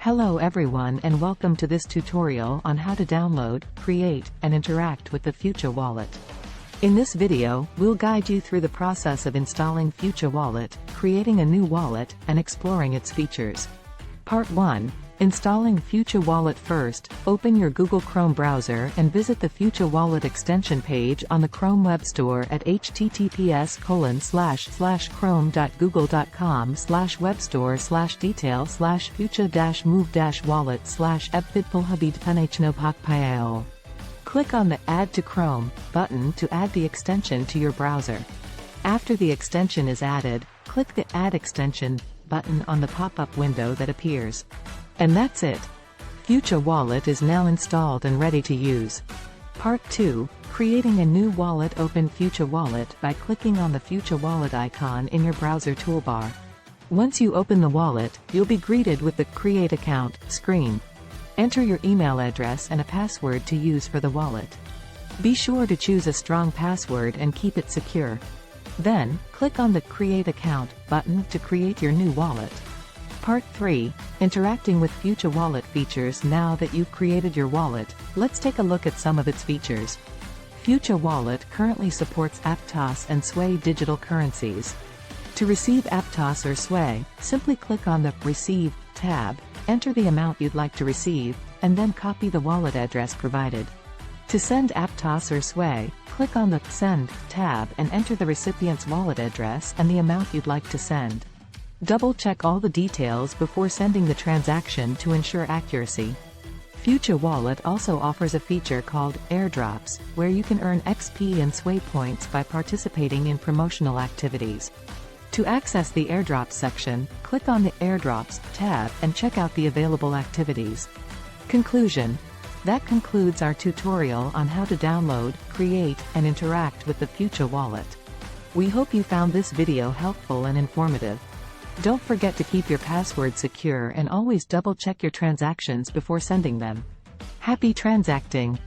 Hello everyone and welcome to this tutorial on how to download, create, and interact with the Fewcha Wallet. In this video, we'll guide you through the process of installing Fewcha Wallet, creating a new wallet, and exploring its features. Part 1. Installing Fewcha Wallet. First, open your Google Chrome browser and visit the Fewcha Wallet extension page on the Chrome Web Store at https://chrome.google.com/webstore/detail/fewcha-move-wallet/ebfidpulhabid.panhnopakpayao. Click on the Add to Chrome button to add the extension to your browser. After the extension is added, click the Add Extension button on the pop-up window that appears. And that's it. Fewcha Wallet is now installed and ready to use. Part 2. Creating a new wallet. Open Fewcha Wallet by clicking on the Fewcha Wallet icon in your browser toolbar. Once you open the wallet, you'll be greeted with the Create Account screen. Enter your email address and a password to use for the wallet. Be sure to choose a strong password and keep it secure. Then, click on the Create Account button to create your new wallet. Part 3. Interacting with Fewcha Wallet features. Now that you've created your wallet, let's take a look at some of its features. Fewcha Wallet currently supports Aptos and Sway digital currencies. To receive Aptos or Sway, simply click on the Receive tab, enter the amount you'd like to receive, and then copy the wallet address provided. To send Aptos or Sway, click on the Send tab and enter the recipient's wallet address and the amount you'd like to send. Double-check all the details before sending the transaction to ensure accuracy. Fewcha Wallet also offers a feature called Airdrops, where you can earn XP and Sway points by participating in promotional activities. To access the Airdrops section, click on the Airdrops tab and check out the available activities. Conclusion. That concludes our tutorial on how to download, create, and interact with the Fewcha Wallet. We hope you found this video helpful and informative. Don't forget to keep your password secure and always double-check your transactions before sending them. Happy transacting!